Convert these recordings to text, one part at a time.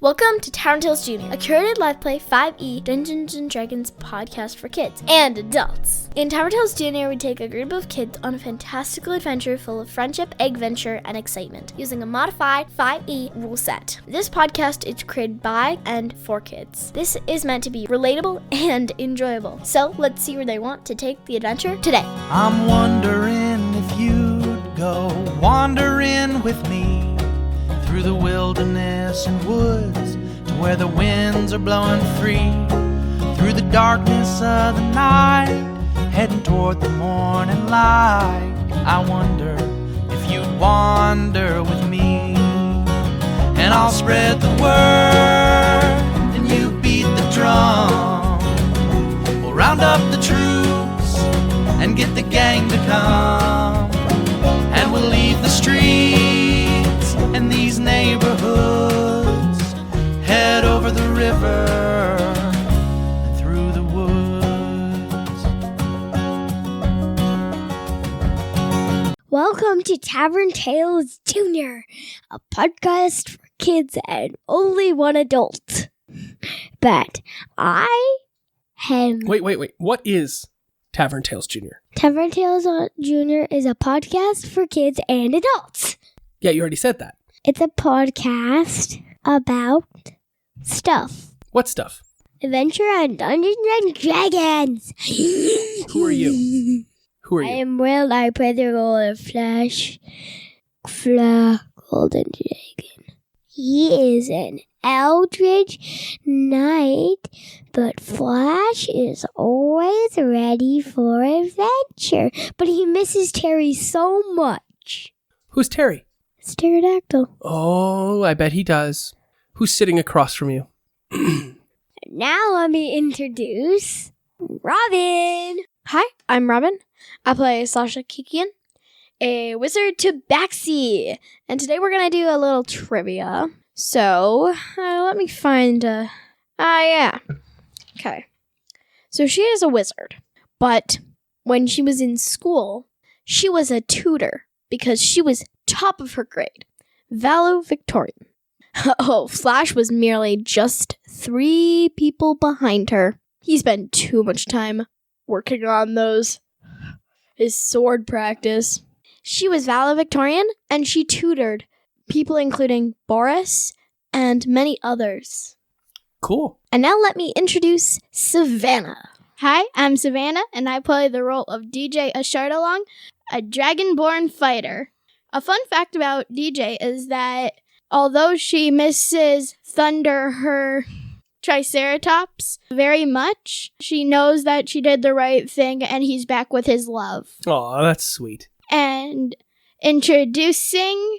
Welcome to Tavern Tales Junior, a curated liveplay 5e Dungeons & Dragons podcast for kids and adults. In Tavern Tales Junior, we take a group of kids on a fantastical adventure full of friendship, adventure, and excitement, using a modified 5e rule set. This podcast is created by and for kids. This is meant to be relatable and enjoyable. So let's see where they want to take the adventure today. I'm wondering if you'd go wandering with me through the wilderness and woods to where the winds are blowing free, through the darkness of the night, heading toward the morning light. I wonder if you'd wander with me, and I'll spread the word and you beat the drum. We'll round up the troops and get the gang to come, and we'll leave the streets and these neighborhoods, head over the river and through the woods. Welcome to Tavern Tales Junior, a podcast for kids and only one adult. But I am... Wait. What is Tavern Tales Junior? Tavern Tales Junior is a podcast for kids and adults. Yeah, you already said that. It's a podcast about stuff. What stuff? Adventure and Dungeons and Dragons. Who are you? Who are you? I am Will. I play the role of Flash Golden Dragon. He is an eldritch knight, but Flash is always ready for adventure. But he misses Terry so much. Who's Terry? Pterodactyl. Oh, I bet he does. Who's sitting across from you? Now let me introduce Robin. Hi, I'm Robin. I play Sasha Kikian, a wizard tabaxi. And today we're going to do a little trivia. So, let me find yeah. Okay. So she is a wizard. But when she was in school, she was a tutor because she was top of her grade. Valedictorian. Oh, Flash was merely just 3 people behind her. He spent too much time working on his sword practice. She was valedictorian, and she tutored people including Boris and many others. Cool. And now let me introduce Savannah. Hi, I'm Savannah, and I play the role of DJ Ashardalong, a dragonborn fighter. A fun fact about DJ is that although she misses Thunder, her Triceratops, very much, she knows that she did the right thing and he's back with his love. Aw, that's sweet. And introducing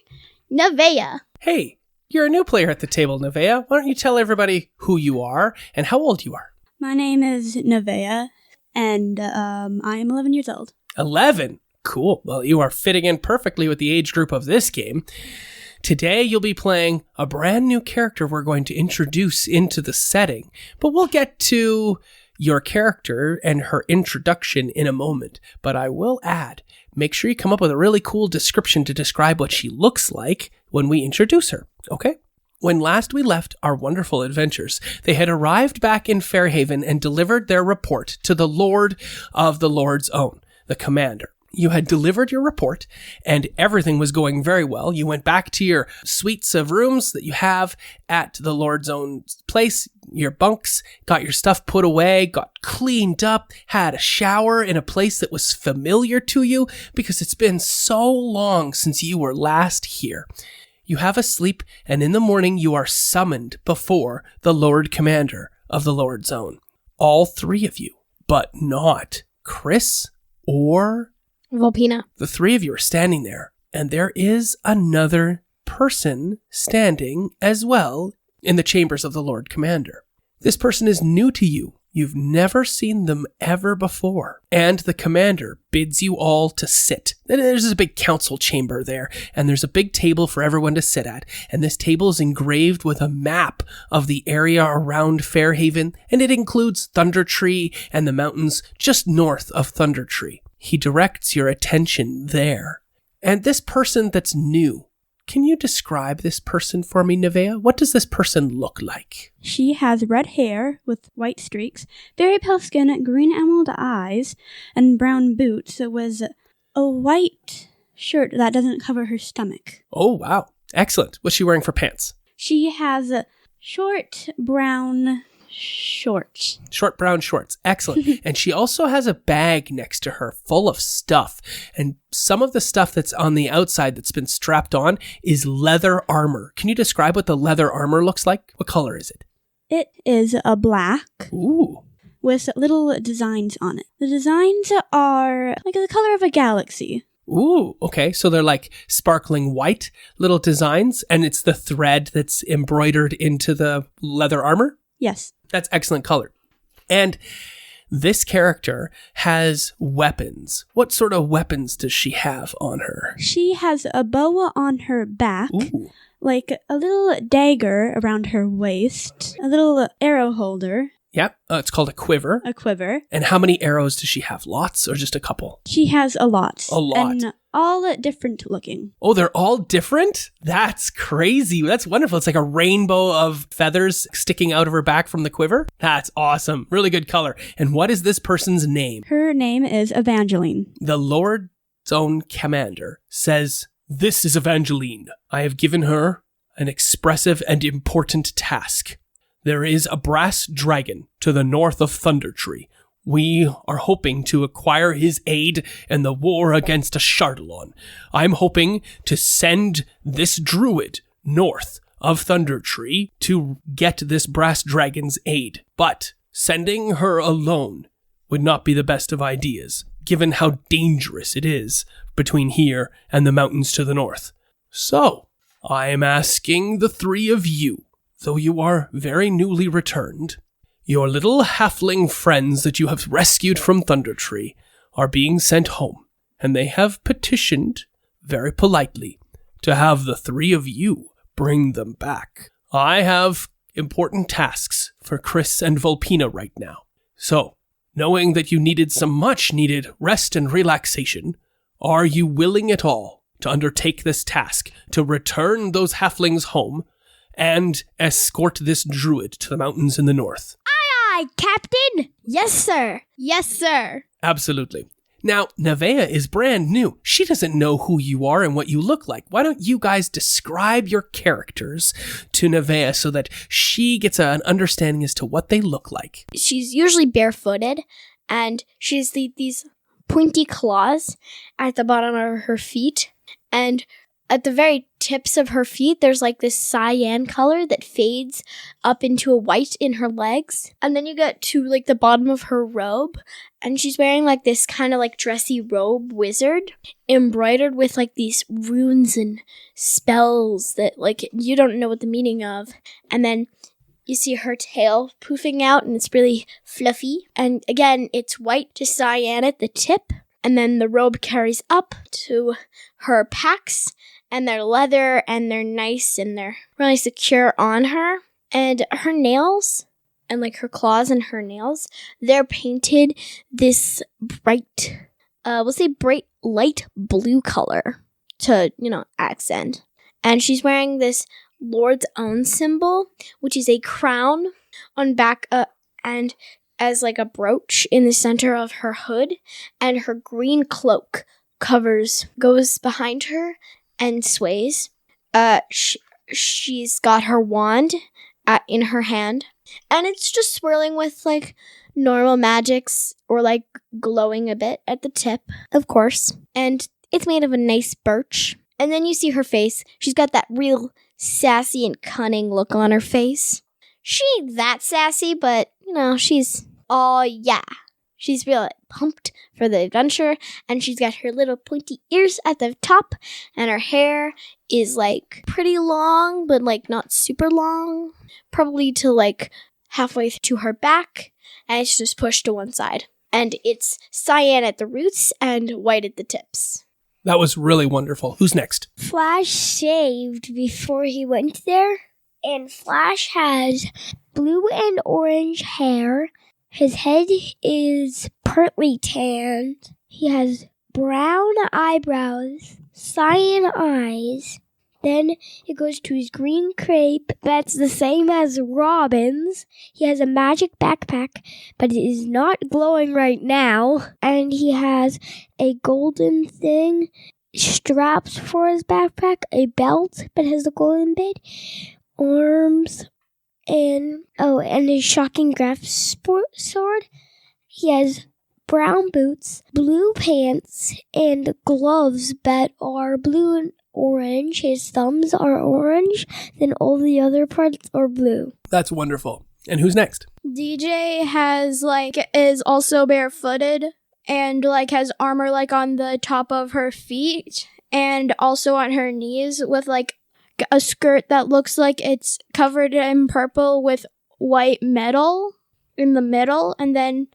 Nevaeh. Hey, you're a new player at the table, Nevaeh. Why don't you tell everybody who you are and how old you are? My name is Nevaeh, and I am 11 years old. 11? Cool. Well, you are fitting in perfectly with the age group of this game. Today, you'll be playing a brand new character we're going to introduce into the setting, but we'll get to your character and her introduction in a moment. But I will add, make sure you come up with a really cool description to describe what she looks like when we introduce her, okay? When last we left our wonderful adventures, they had arrived back in Fairhaven and delivered their report to the Lord of the Lord's Own, the commander. You had delivered your report, and everything was going very well. You went back to your suites of rooms that you have at the Lord's own place, your bunks, got your stuff put away, got cleaned up, had a shower in a place that was familiar to you because it's been so long since you were last here. You have a sleep, and in the morning you are summoned before the Lord Commander of the Lord's Own. All 3 of you, but not Chris or Volpina. The 3 of you are standing there, and there is another person standing as well in the chambers of the Lord Commander. This person is new to you. You've never seen them ever before. And the commander bids you all to sit. And there's a big council chamber there, and there's a big table for everyone to sit at. And this table is engraved with a map of the area around Fairhaven, and it includes Thunder Tree and the mountains just north of Thunder Tree. He directs your attention there. And this person that's new Can you describe this person for me, Nevaeh? What does this person look like? She has red hair with white streaks, very pale skin, green emerald eyes, and brown boots with a white shirt that doesn't cover her stomach. Oh, wow. Excellent. What's she wearing for pants? She has short brown shorts. Short brown shorts. Excellent. And she also has a bag next to her full of stuff. And some of the stuff that's on the outside that's been strapped on is leather armor. Can you describe what the leather armor looks like? What color is it? It is a black. Ooh. With little designs on it. The designs are like the color of a galaxy. Ooh, okay. So they're like sparkling white little designs, and it's the thread that's embroidered into the leather armor? Yes. That's excellent color. And this character has weapons. What sort of weapons does she have on her? She has a bow on her back. Ooh. Like a little dagger around her waist, a little arrow holder. Yep, it's called a quiver. A quiver. And how many arrows does she have? Lots or just a couple? She has a lot. A lot. And all different looking. Oh, they're all different? That's crazy. That's wonderful. It's like a rainbow of feathers sticking out of her back from the quiver. That's awesome. Really good color. And what is this person's name? Her name is Evangeline. The Lord's own commander says, "This is Evangeline. I have given her an expressive and important task. There is a brass dragon to the north of Thunder Tree. We are hoping to acquire his aid in the war against Ashardalon. I'm hoping to send this druid north of Thunder Tree to get this brass dragon's aid. But sending her alone would not be the best of ideas, given how dangerous it is between here and the mountains to the north. So, I am asking the three of you, though you are very newly returned, your little halfling friends that you have rescued from Thunder Tree are being sent home, and they have petitioned, very politely, to have the three of you bring them back. I have important tasks for Chris and Volpina right now. So, knowing that you needed some much-needed rest and relaxation, are you willing at all to undertake this task, to return those halflings home, and escort this druid to the mountains in the north? Aye, Captain. Yes, sir. Yes, sir. Absolutely. Now, Nevaeh is brand new. She doesn't know who you are and what you look like. Why don't you guys describe your characters to Nevaeh so that she gets an understanding as to what they look like? She's usually barefooted, and she has these pointy claws at the bottom of her feet, and at the very tips of her feet, there's like this cyan color that fades up into a white in her legs. And then you get to like the bottom of her robe, and she's wearing like this kind of like dressy robe wizard embroidered with like these runes and spells that like you don't know what the meaning of. And then you see her tail poofing out, and it's really fluffy. And again, it's white to cyan at the tip. And then the robe carries up to her packs, and they're leather, and they're nice, and they're really secure on her. And her nails, and like her claws and her nails, they're painted this bright, bright light blue color to, accent. And she's wearing this Lord's Own symbol, which is a crown on back, and as like a brooch in the center of her hood, and her green cloak goes behind her and sways. She's got her wand in her hand, and it's just swirling with like normal magics, or like glowing a bit at the tip, of course. And it's made of a nice birch. And then you see her face. She's got that real sassy and cunning look on her face. She ain't that sassy, but she's she's real pumped for the adventure, and she's got her little pointy ears at the top, and her hair is like pretty long, but like not super long, probably to like halfway to her back, and it's just pushed to one side. And it's cyan at the roots and white at the tips. That was really wonderful. Who's next? Flash shaved before he went there, and Flash has blue and orange hair. His head is partly tanned. He has brown eyebrows, cyan eyes, Then it goes to his green crepe that's the same as Robin's. He has a magic backpack, but it is not glowing right now. And he has a golden thing, straps for his backpack, a belt, but has the golden bit, arms, and his shocking graph sword. He has brown boots, blue pants, and gloves that are blue and orange. His thumbs are orange, then all the other parts are blue. That's wonderful. And who's next? DJ is also barefooted and has armor on the top of her feet and also on her knees with a skirt that looks like it's covered in purple with white metal in the middle, and then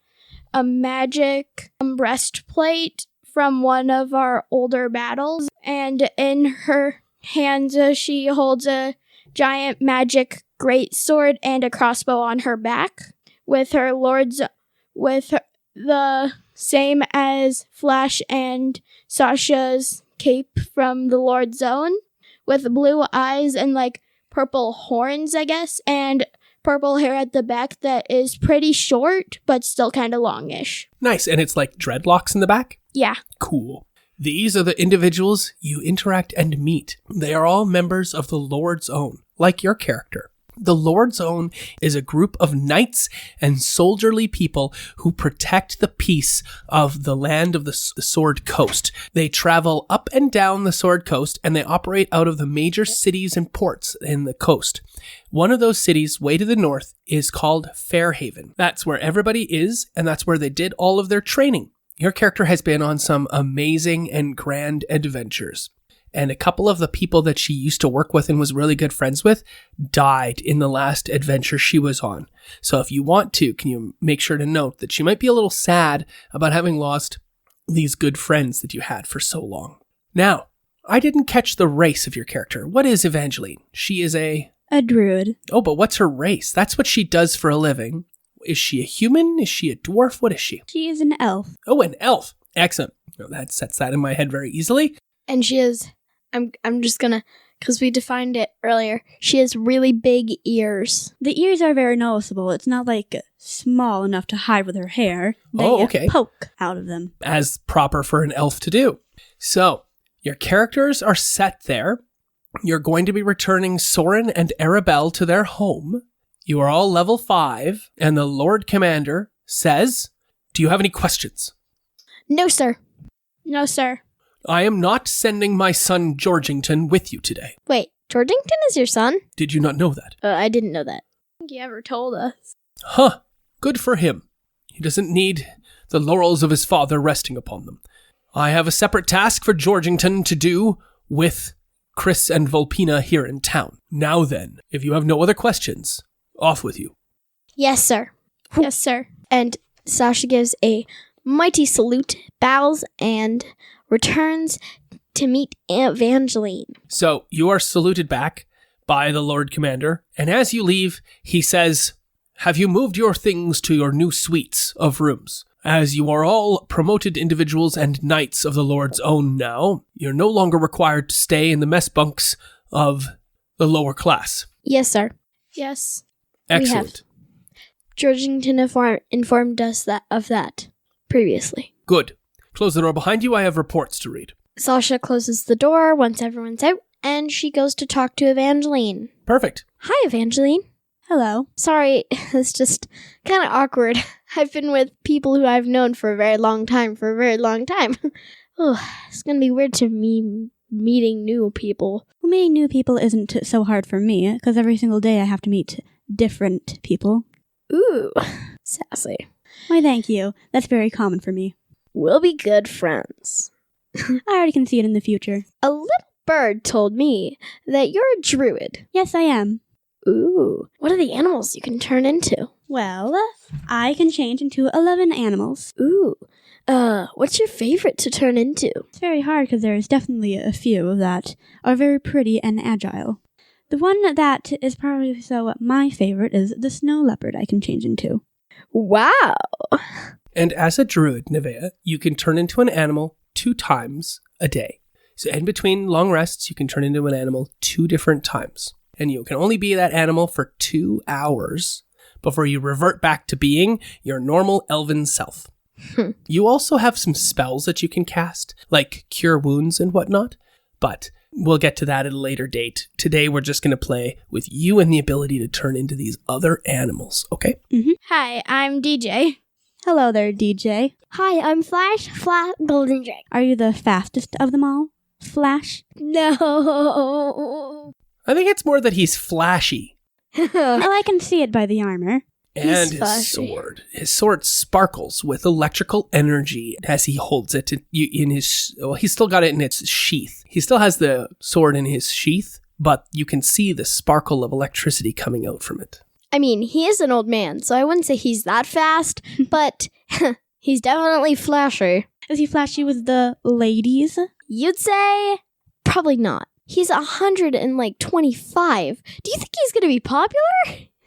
a magic breastplate from one of our older battles. And in her hands, she holds a giant magic greatsword and a crossbow on her back with the same as Flash and Sasha's cape from the Lord's Zone, with blue eyes and purple horns, I guess, and purple hair at the back that is pretty short, but still kind of longish. Nice. And it's like dreadlocks in the back? Yeah. Cool. These are the individuals you interact and meet. They are all members of the Lord's Own, like your character. The Lord's Own is a group of knights and soldierly people who protect the peace of the land of the Sword Coast. They travel up and down the Sword Coast, and they operate out of the major cities and ports in the coast. One of those cities, way to the north, is called Fairhaven. That's where everybody is, and that's where they did all of their training. Your character has been on some amazing and grand adventures. And a couple of the people that she used to work with and was really good friends with died in the last adventure she was on. So if you want to, can you make sure to note that she might be a little sad about having lost these good friends that you had for so long. Now, I didn't catch the race of your character. What is Evangeline? She is a druid. Oh, but what's her race? That's what she does for a living. Is she a human? Is she a dwarf? What is she? She is an elf. Oh, an elf. Excellent. Oh, that sets that in my head very easily. And she is... I'm just gonna, because we defined it earlier, she has really big ears. The ears are very noticeable. It's not small enough to hide with her hair. They poke out of them. As proper for an elf to do. So, your characters are set there. You're going to be returning Soren and Arabelle to their home. You are all level 5, and the Lord Commander says, do you have any questions? No, sir. No, sir. I am not sending my son Georgington with you today. Wait, Georgington is your son? Did you not know that? I didn't know that. I think he ever told us. Huh. Good for him. He doesn't need the laurels of his father resting upon them. I have a separate task for Georgington to do with Chris and Vulpina here in town. Now then, if you have no other questions, off with you. Yes, sir. Yes, sir. And Sasha gives a mighty salute, bows, and returns to meet Evangeline. So you are saluted back by the Lord Commander, and as you leave, he says, have you moved your things to your new suites of rooms? As you are all promoted individuals and knights of the Lord's Own now, you're no longer required to stay in the mess bunks of the lower class. Yes, sir. Yes. Excellent. Georgington informed us of that previously. Good. Close the door behind you. I have reports to read. Sasha closes the door once everyone's out, and she goes to talk to Evangeline. Perfect. Hi, Evangeline. Hello. Sorry, it's just kind of awkward. I've been with people who I've known for a very long time. Oh, it's going to be weird to me meeting new people. Well, meeting new people isn't so hard for me, because every single day I have to meet different people. Ooh, sassy. Why, thank you. That's very common for me. We'll be good friends. I already can see it in the future. A little bird told me that you're a druid. Yes, I am. Ooh, what are the animals you can turn into? Well, I can change into 11 animals. Ooh, what's your favorite to turn into? It's very hard because there's definitely a few that are very pretty and agile. The one that is probably my favorite is the snow leopard I can change into. Wow. And as a druid, Nevaeh, you can turn into an animal 2 times a day. So in between long rests, you can turn into an animal 2 different times. And you can only be that animal for 2 hours before you revert back to being your normal elven self. You also have some spells that you can cast, like cure wounds and whatnot, but we'll get to that at a later date. Today, we're just going to play with you and the ability to turn into these other animals, okay? Hi, I'm DJ. Hello there, DJ. Hi, I'm Flash Flat Golden Drake. Are you the fastest of them all, Flash? No. I think it's more that he's flashy. Well, I can see it by the armor. And He's his flashy. sword. His sword sparkles with electrical energy as he holds it in his... Well, he's still got it in its sheath. He still has the sword in his sheath, but you can see the sparkle of electricity coming out from it. I mean, he is an old man, so I wouldn't say he's that fast, but he's definitely flashy. Is he flashy with the ladies? You'd say probably not. He's 125. Do you think he's going to be popular?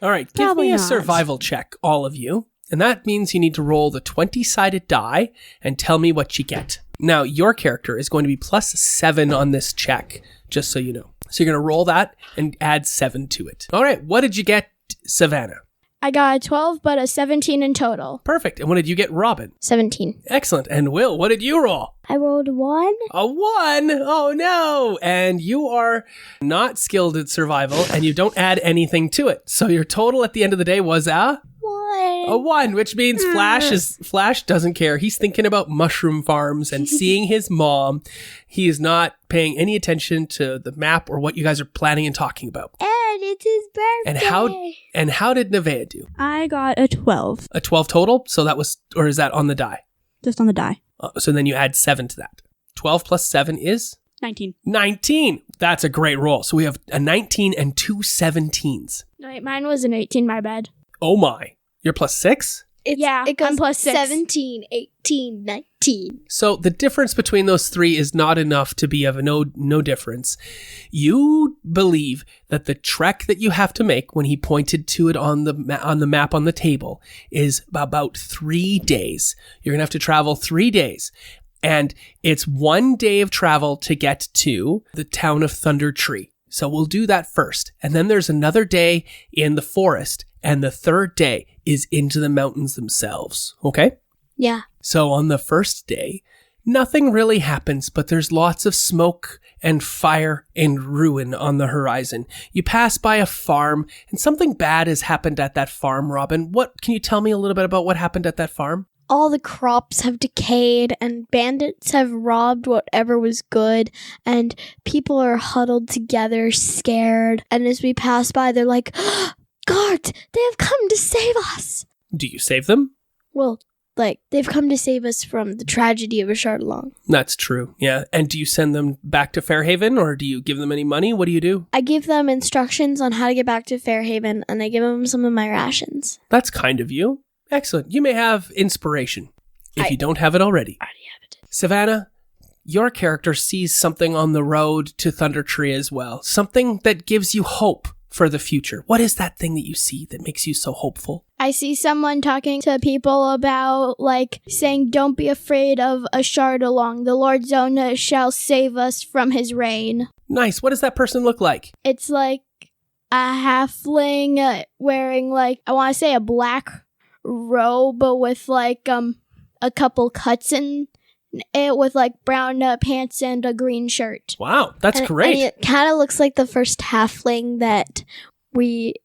All right, give Probably me a not. survival check, all of you. And that means you need to roll the 20-sided die and tell me what you get. Now, your character is going to be +7 on this check, just so you know. So you're going to roll that and add 7 to it. All right, what did you get, Savannah? I got a 12, but a 17 in total. Perfect. And what did you get, Robin? 17. Excellent. And Will, what did you roll? I rolled 1. A 1. Oh, no. And you are not skilled at survival, and you don't add anything to it. So your total at the end of the day was a 1, which means Flash doesn't care. He's thinking about mushroom farms and seeing his mom. He is not paying any attention to the map or what you guys are planning and talking about. And it's his birthday. And how did Nevaeh do? I got a 12, A 12 total? So that was, or is that on the die? just on the die. So then you add 7 to that. 12 plus 7 is 19. 19. That's a great roll. So we have a 19 and 2 17s. Wait, mine was an 18, my bad. Oh my. You're +6? Yeah, it goes I'm +6. 17, 18, 19. So the difference between those 3 is not enough to be of no difference. You believe that the trek that you have to make when he pointed to it on the map on the table is about 3 days. You're going to have to travel 3 days. And it's 1 day of travel to get to the town of Thunder Tree. So we'll do that first. And then there's another day in the forest. And the third day is into the mountains themselves. Okay? Yeah. So on the first day, nothing really happens, but there's lots of smoke and fire and ruin on the horizon. You pass by a farm, and something bad has happened at that farm, Robin. What can you tell me a little bit about what happened at that farm? All the crops have decayed, and bandits have robbed whatever was good, and people are huddled together, scared. And as we pass by, they're like, "Guards, they have come to save us!" Do you save them? Well, they've come to save us from the tragedy of Ashardalong. That's true, yeah. And do you send them back to Fairhaven, or do you give them any money? What do you do? I give them instructions on how to get back to Fairhaven, and I give them some of my rations. That's kind of you. Excellent. You may have inspiration, if you don't have it already. I already have it. Savannah, your character sees something on the road to Thunder Tree as well. Something that gives you hope for the future. What is that thing that you see that makes you so hopeful? I see someone talking to people about, saying, "Don't be afraid of Ashardalong. The Lord Zona shall save us from his reign." Nice. What does that person look like? It's like a halfling wearing, I want to say a black robe with, a couple cuts in it with, brown pants and a green shirt. Wow, that's great. And it kind of looks like the first halfling that we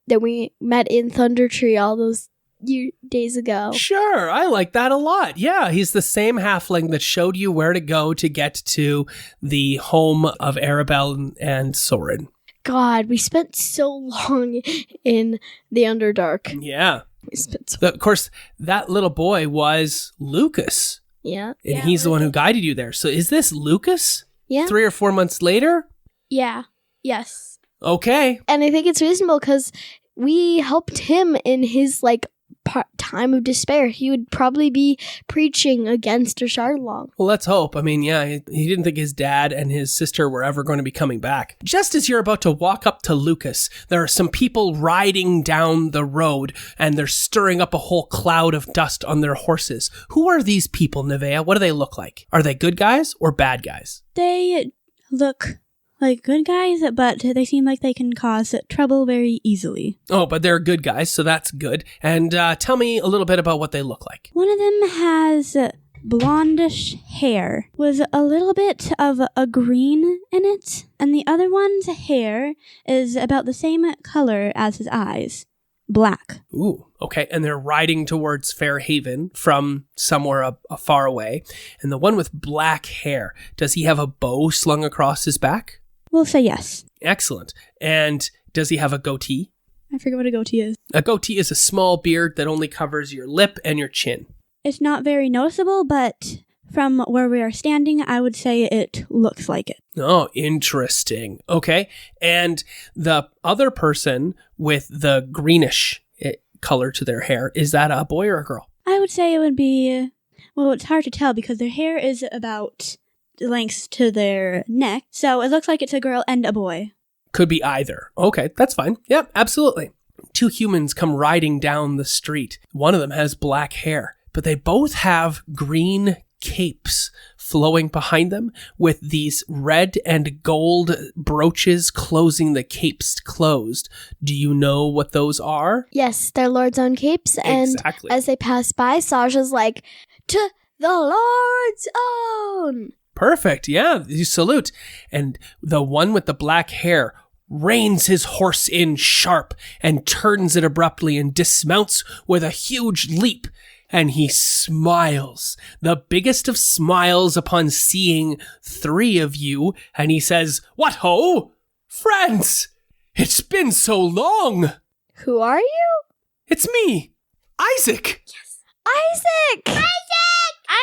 met in Thunder Tree all those days ago. Sure, I like that a lot. Yeah, he's the same halfling that showed you where to go to get to the home of Arabelle and Soren. God, we spent so long in the Underdark. Yeah. We spent so Of course, that little boy was Lucas. Yeah. And he's the one who guided you there. So is this Lucas? Yeah. 3 or 4 months later? Yeah. Yes. Okay. And I think it's reasonable because we helped him in his time of despair. He would probably be preaching against Ashardalong. Well, let's hope. I mean, yeah, he didn't think his dad and his sister were ever going to be coming back. Just as you're about to walk up to Lucas, there are some people riding down the road, and they're stirring up a whole cloud of dust on their horses. Who are these people, Nevaeh? What do they look like? Are they good guys or bad guys? They look like good guys, but they seem like they can cause trouble very easily. Oh, but they're good guys, so that's good. And tell me a little bit about what they look like. One of them has blondish hair with a little bit of a green in it, and the other one's hair is about the same color as his eyes, black. Ooh, okay. And they're riding towards Fairhaven from somewhere far away. And the one with black hair, does he have a bow slung across his back? We'll say yes. Excellent. And does he have a goatee? I forget what a goatee is. A goatee is a small beard that only covers your lip and your chin. It's not very noticeable, but from where we are standing, I would say it looks like it. Oh, interesting. Okay. And the other person with the greenish color to their hair, is that a boy or a girl? I would say it would be, well, it's hard to tell because their hair is about the length to their neck. So it looks like it's a girl and a boy. Could be either. Okay, that's fine. Yep, absolutely. Two humans come riding down the street. One of them has black hair, but they both have green capes flowing behind them with these red and gold brooches closing the capes closed. Do you know what those are? Yes, they're Lord's own capes. And Exactly. as they pass by, Sasha's like, to the Lord's own. Perfect. Yeah, you salute. And the one with the black hair reins his horse in sharp and turns it abruptly and dismounts with a huge leap. And he smiles, the biggest of smiles upon seeing three of you. And he says, "What ho? Friends, it's been so long." Who are you? "It's me, Isaac." Isaac!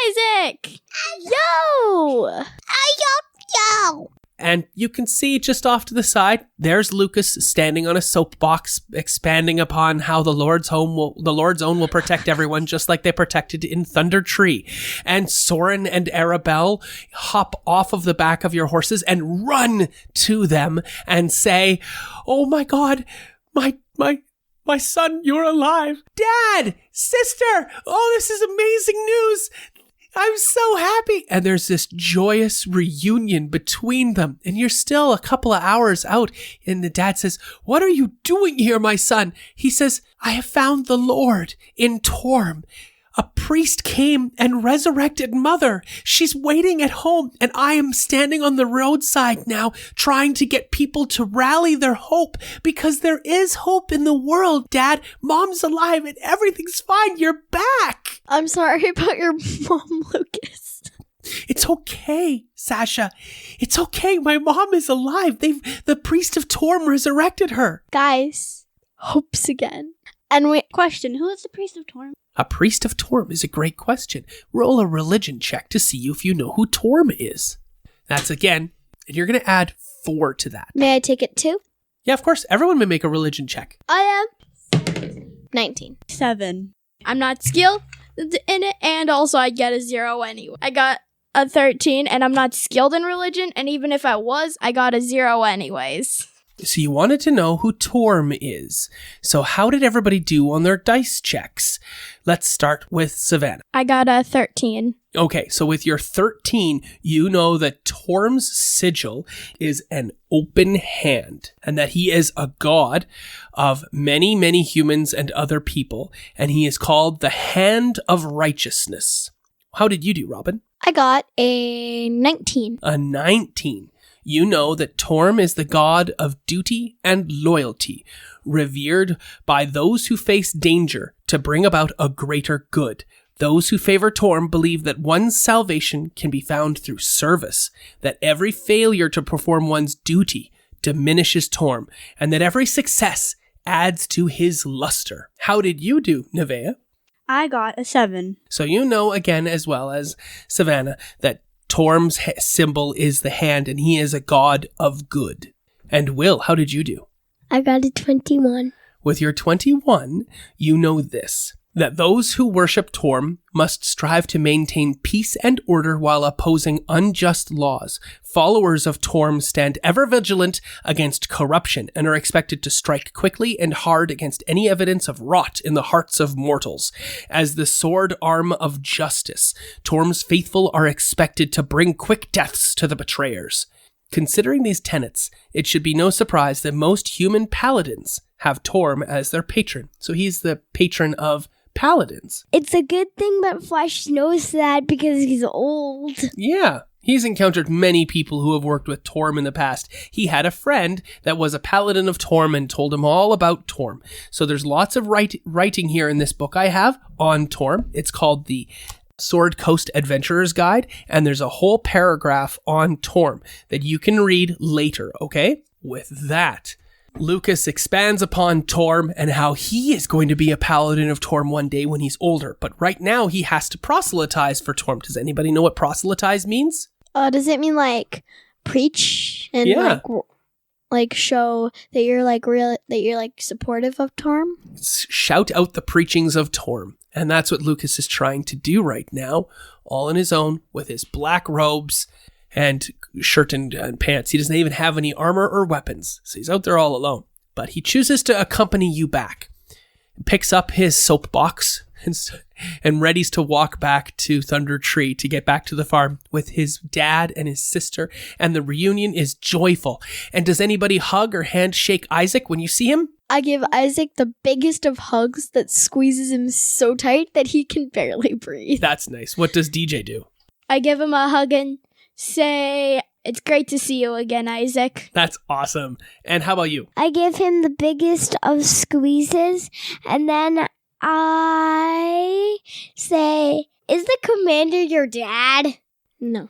Isaac! Yo! Yo! And you can see just off to the side, there's Lucas standing on a soapbox, expanding upon how the Lord's own will protect everyone, just like they protected in Thunder Tree. And Soren and Arabelle hop off of the back of your horses and run to them and say, "Oh my God, my son, you're alive. Dad, sister, oh, this is amazing news. I'm so happy." And there's this joyous reunion between them. And you're still a couple of hours out. And the dad says, "What are you doing here, my son?" He says, "I have found the Lord in Torm. A priest came and resurrected Mother. She's waiting at home, and I am standing on the roadside now, trying to get people to rally their hope, because there is hope in the world, Dad. Mom's alive, and everything's fine. You're back." I'm sorry about your mom, Lucas. "It's okay, Sasha. It's okay. My mom is alive. The priest of Torm resurrected her." Guys, hopes again. And we Question, who is the priest of Torm? A priest of Torm is a great question. Roll a religion check to see if you know who Torm is. That's again, and you're going to add 4 to that. may I take it too? Yeah, of course. Everyone may make a religion check. I am 19. 7. I'm not skilled in it, and also I get a 0 anyway. I got a 13, and I'm not skilled in religion, and even if I was, I got a 0 anyways. So you wanted to know who Torm is. So how did everybody do on their dice checks? Let's start with Savannah. I got a 13. Okay, so with your 13, you know that Torm's sigil is an open hand, and that he is a god of many, many humans and other people, and he is called the Hand of Righteousness. How did you do, Robin? I got a 19. A 19. You know that Torm is the god of duty and loyalty, revered by those who face danger to bring about a greater good. Those who favor Torm believe that one's salvation can be found through service, that every failure to perform one's duty diminishes Torm, and that every success adds to his luster. How did you do, Nevaeh? I got a 7. So you know, again, as well as Savannah, that Torm's symbol is the hand, and he is a god of good. And Will, how did you do? I got a 21. With your 21, you know this, that those who worship Torm must strive to maintain peace and order while opposing unjust laws. Followers of Torm stand ever vigilant against corruption and are expected to strike quickly and hard against any evidence of rot in the hearts of mortals. As the sword arm of justice, Torm's faithful are expected to bring quick deaths to the betrayers. Considering these tenets, it should be no surprise that most human paladins have Torm as their patron. So he's the patron of paladins. It's a good thing that Flash knows that because he's old. Yeah. He's encountered many people who have worked with Torm in the past. He had a friend that was a paladin of Torm and told him all about Torm. So there's lots of writing here in this book I have on Torm. It's called the Sword Coast Adventurer's Guide, and there's a whole paragraph on Torm that you can read later, okay? With that, Lucas expands upon Torm and how he is going to be a paladin of Torm one day when he's older. But right now, he has to proselytize for Torm. Does anybody know what proselytize means? Does it mean like preach and like show that you're like supportive of Torm? Shout out the preachings of Torm. And that's what Lucas is trying to do right now, all on his own with his black robes and shirt and pants. He doesn't even have any armor or weapons, so he's out there all alone. But he chooses to accompany you back, picks up his soapbox and readies to walk back to Thunder Tree to get back to the farm with his dad and his sister, and the reunion is joyful. And does anybody hug or handshake Isaac when you see him? I give Isaac the biggest of hugs that squeezes him so tight that he can barely breathe. That's nice. What does DJ do? I give him a hug and say, "It's great to see you again, Isaac." That's awesome. And how about you? I give him the biggest of squeezes, and then I say, "Is the commander your dad?" No.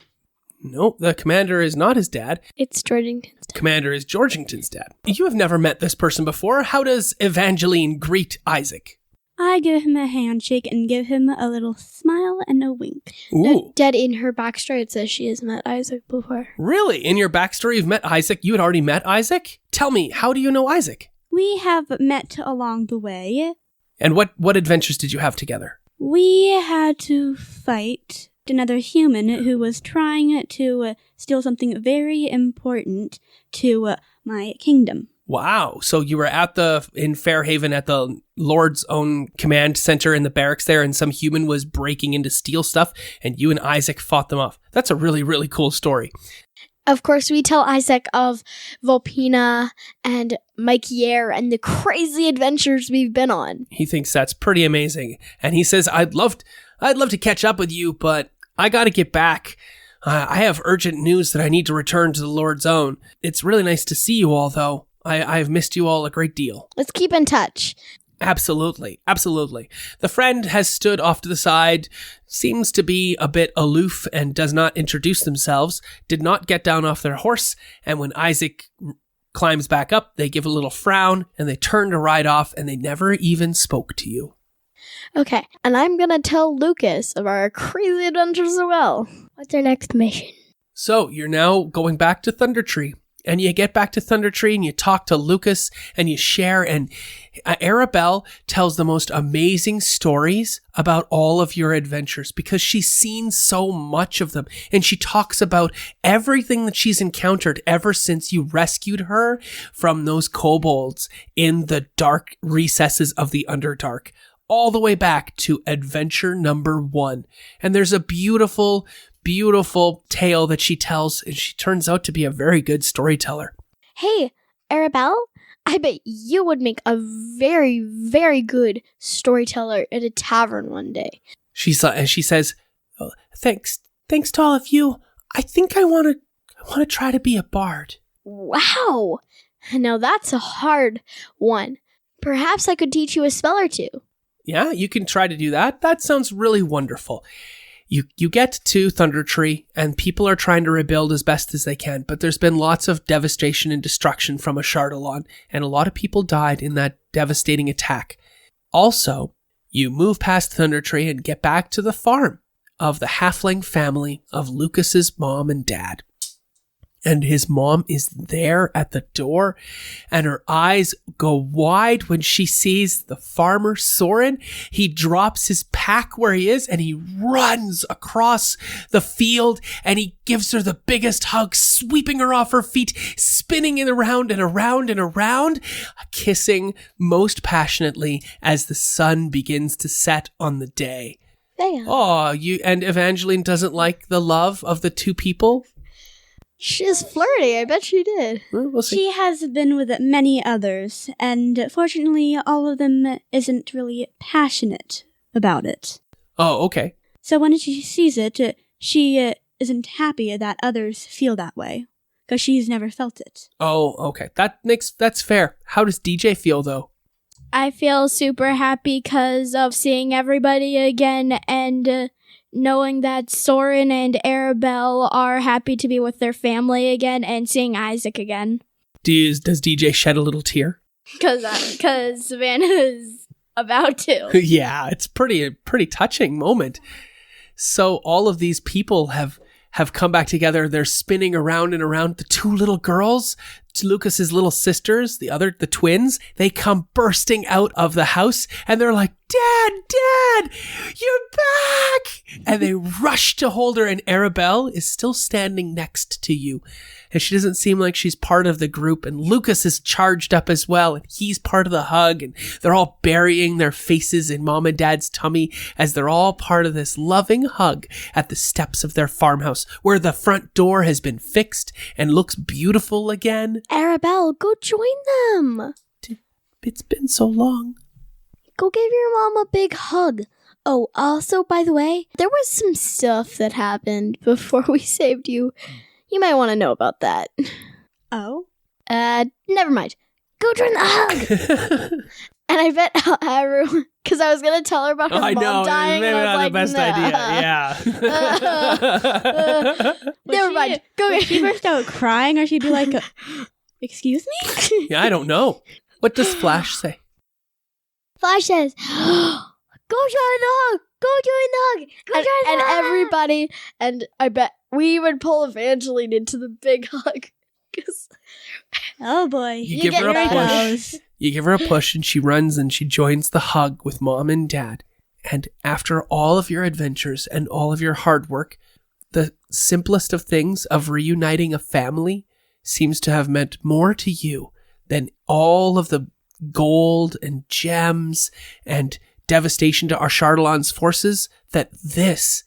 No, the commander is not his dad. It's Georgington's dad. Commander is Georgington's dad. You have never met this person before. How does Evangeline greet Isaac? I give him a handshake and give him a little smile and a wink. Ooh. Dad, in her backstory, it says she has met Isaac before. Really? In your backstory, you've met Isaac? You had already met Isaac? Tell me, how do you know Isaac? We have met along the way. And what adventures did you have together? We had to fight another human who was trying to steal something very important to my kingdom. Wow. So you were in Fairhaven at the Lord's own command center in the barracks there, and some human was breaking in to steal stuff, and you and Isaac fought them off. That's a really, really cool story. Of course, we tell Isaac of Volpina and Mike Yair and the crazy adventures we've been on. He thinks that's pretty amazing. And he says, I'd love to catch up with you, but I got to get back. I have urgent news that I need to return to the Lord's own. It's really nice to see you all, though. I've missed you all a great deal. Let's keep in touch. Absolutely. Absolutely. The friend has stood off to the side, seems to be a bit aloof and does not introduce themselves, did not get down off their horse, and when Isaac climbs back up, they give a little frown and they turn to ride off, and they never even spoke to you. Okay, and I'm gonna tell Lucas of our crazy adventures as well. What's our next mission? So you're now going back to Thunder Tree. And you get back to Thunder Tree and you talk to Lucas and you share, and Arabelle tells the most amazing stories about all of your adventures because she's seen so much of them. And she talks about everything that she's encountered ever since you rescued her from those kobolds in the dark recesses of the Underdark, all the way back to adventure number 1. And there's a beautiful tale that she tells, and she turns out to be a very good storyteller. Hey, Arabelle, I bet you would make a very, very good storyteller at a tavern one day. She says, oh, thanks to all of you. I think I want to try to be a bard. Wow. Now that's a hard one. Perhaps I could teach you a spell or two. Yeah, you can try to do that. That sounds really wonderful. You get to Thunder Tree, and people are trying to rebuild as best as they can, but there's been lots of devastation and destruction from Ashardalon, and a lot of people died in that devastating attack. Also, you move past Thunder Tree and get back to the farm of the halfling family of Lucas's mom and dad. And his mom is there at the door, and her eyes go wide when she sees the farmer, Soren. He drops his pack where he is, and he runs across the field, and he gives her the biggest hug, sweeping her off her feet, spinning it around and around and around, kissing most passionately as the sun begins to set on the day. Damn. Oh, and Evangeline doesn't like the love of the two people? She's flirty. I bet she did. Well, we'll see. She has been with many others, and fortunately, all of them isn't really passionate about it. Oh, okay. So when she sees it, she isn't happy that others feel that way, because she's never felt it. Oh, okay. That's fair. How does DJ feel, though? I feel super happy because of seeing everybody again and knowing that Soren and Arabelle are happy to be with their family again and seeing Isaac again. Does DJ shed a little tear? Because Savannah is about to. Yeah, it's a pretty touching moment. So all of these people have come back together. They're spinning around and around. The two little girls, Lucas's little sisters, the twins, they come bursting out of the house and they're like, Dad, you're back! And they rush to hold her, and Arabelle is still standing next to you. And she doesn't seem like she's part of the group. And Lucas is charged up as well, and he's part of the hug. And they're all burying their faces in Mom and Dad's tummy as they're all part of this loving hug at the steps of their farmhouse, where the front door has been fixed and looks beautiful again. Arabelle, go join them. It's been so long. Go give your mom a big hug. Oh, also, by the way, there was some stuff that happened before we saved you. You might want to know about that. Oh? Never mind. Go join the hug. And I bet everyone, because I was going to tell her about her mom dying. Maybe and I was not like, the best idea. Yeah. Never mind. Go Would get she burst out crying, or she'd be like, excuse me? Yeah, I don't know. What does Flash say? Flash says, go join the hug. Go join the hug. Go join the hug. And everybody, and I bet we would pull Evangeline into the big hug. Oh boy. You give her a push. You give her a push and she runs and she joins the hug with Mom and Dad. And after all of your adventures and all of your hard work, the simplest of things of reuniting a family seems to have meant more to you than all of the gold and gems and devastation to Arshardalon's forces. That this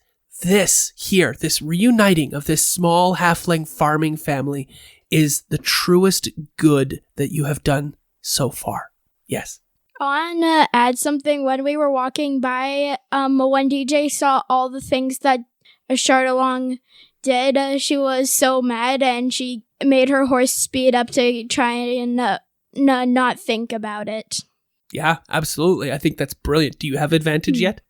reuniting of this small halfling farming family is the truest good that you have done so far. Yes. I want to add something. When we were walking by, when DJ saw all the things that Ashardalon did, she was so mad and she made her horse speed up to try and not think about it. Yeah, absolutely. I think that's brilliant. Do you have advantage yet?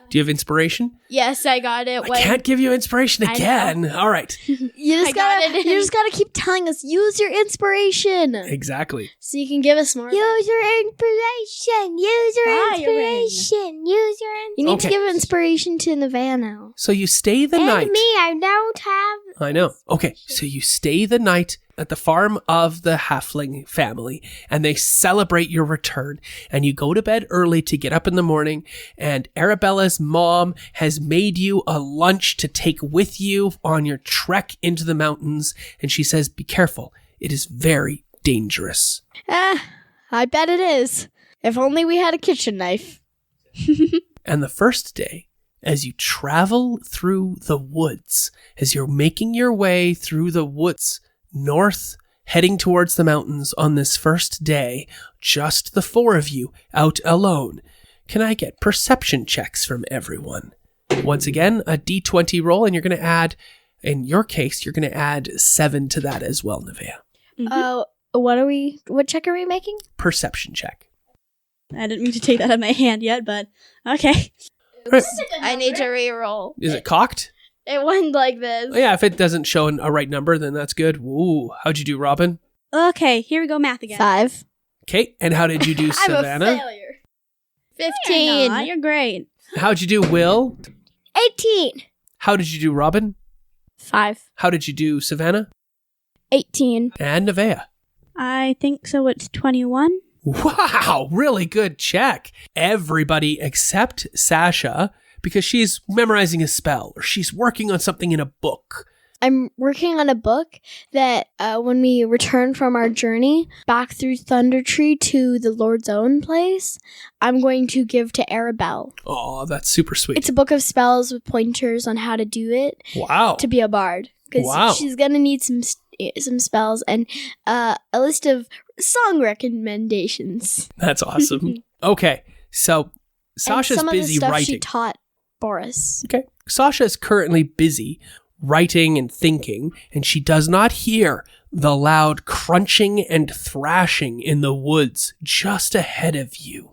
Do you have inspiration? Yes, I got it. I can't give you inspiration again. All right. You just gotta keep telling us, use your inspiration. Exactly. So you can give us more. Use your inspiration. Use your inspiration. Use your inspiration. You need to give inspiration to Nevaeh now. So you stay the night. And me, I don't have. I know. Okay, so you stay the night at the farm of the halfling family, and they celebrate your return, and you go to bed early to get up in the morning, and Arabella's mom has made you a lunch to take with you on your trek into the mountains, and she says, be careful, it is very dangerous. I bet it is. If only we had a kitchen knife. And the first day, as you travel through the woods, as you're making your way through the woods north, heading towards the mountains on this first day, just the four of you out alone, can I get perception checks from everyone? Once again, a d20 roll, and you're going to add, in your case, you're going to add 7 to that as well, Nevaeh. Mm-hmm. What check are we making? Perception check. I didn't mean to take that out of my hand yet, but okay. Right. I need to reroll. Is it cocked? It went like this. Oh, yeah, if it doesn't show a right number, then that's good. Ooh, how'd you do, Robin? Okay, here we go, math again. 5. Okay, and how did you do, Savannah? I'm a failure. 15. You're great. How'd you do, Will? 18. How did you do, Robin? 5. How did you do, Savannah? 18. And Nevaeh? I think so. It's 21. Wow, really good check. Everybody except Sasha, because she's memorizing a spell or she's working on something in a book. I'm working on a book that when we return from our journey back through Thunder Tree to the Lord's own place, I'm going to give to Arabelle. Oh, that's super sweet. It's a book of spells with pointers on how to do it. Wow. To be a bard. because Wow. she's gonna need some spells and a list of song recommendations. That's awesome. Okay, so Sasha's and some busy of the stuff writing. she taught Boris. Okay. Sasha is currently busy writing and thinking, and she does not hear the loud crunching and thrashing in the woods just ahead of you.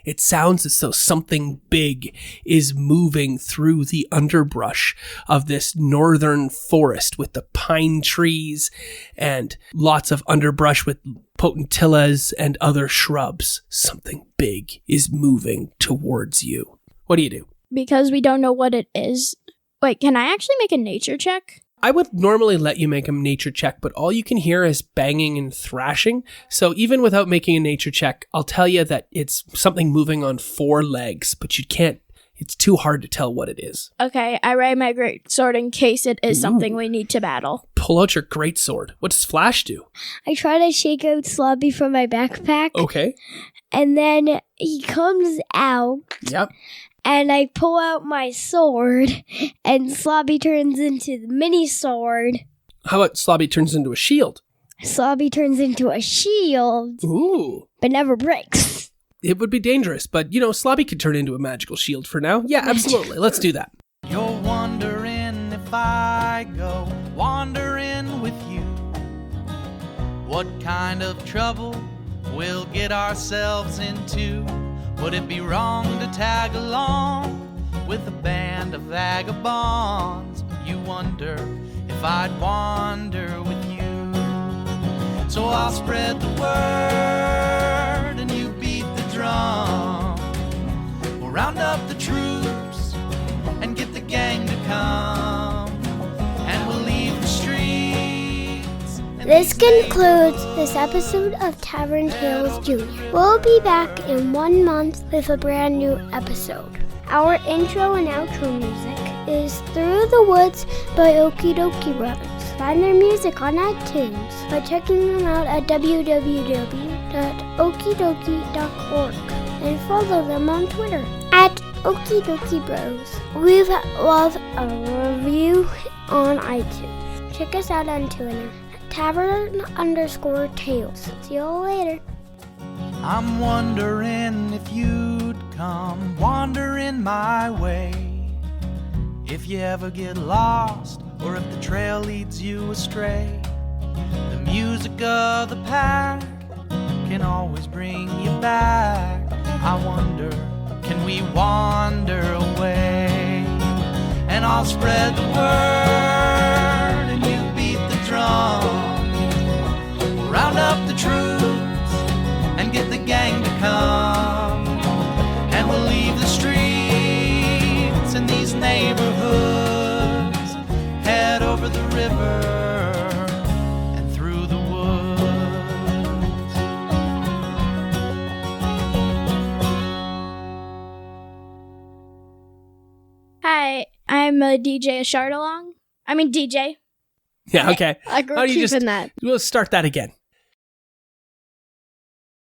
It sounds as though something big is moving through the underbrush of this northern forest with the pine trees and lots of underbrush with potentillas and other shrubs. Something big is moving towards you. What do you do? Because we don't know what it is. Wait, can I actually make a nature check? I would normally let you make a nature check, but all you can hear is banging and thrashing. So even without making a nature check, I'll tell you that it's something moving on 4 legs, but you can't, it's too hard to tell what it is. Okay, I raise my great sword in case it is something we need to battle. Pull out your great sword. What does Flash do? I try to shake out Slobby from my backpack, Okay. and then he comes out, Yep. and I pull out my sword, and Slobby turns into the mini sword. How about Slobby turns into a shield? Slobby turns into a shield, Ooh. but never breaks. It would be dangerous, but Slobby could turn into a magical shield for now. Yeah, absolutely. Let's do that. You're wondering if I go wandering with you, what kind of trouble we'll get ourselves into. Would it be wrong to tag along with a band of vagabonds? You wonder if I'd wander with you. So I'll spread the word and you beat the drum. We'll round up the troops and get the gang to come, and we'll leave the streets. This concludes this episode of Tavern Tales Junior. We'll be back in 1 month with a brand new episode. Our intro and outro music is Through the Woods by Okie Dokie Brothers. Find their music on iTunes by checking them out at www.okiedokie.org and follow them on Twitter at Okie Dokie Bros. Leave love a review on iTunes. Check us out on Twitter. Tavern_Tales. See you all later. I'm wondering if you'd come wandering my way. If you ever get lost, or if the trail leads you astray, the music of the pack can always bring you back. I wonder, can we wander away? And I'll spread the word and you beat the drum. We'll round up the troops and get the gang to come, and we'll leave the streets in these neighborhoods, head over the river and through the woods. Hi, I'm DJ Ashardalong. I mean DJ. Yeah, okay. I grew How up do you keeping just- that. We'll start that again.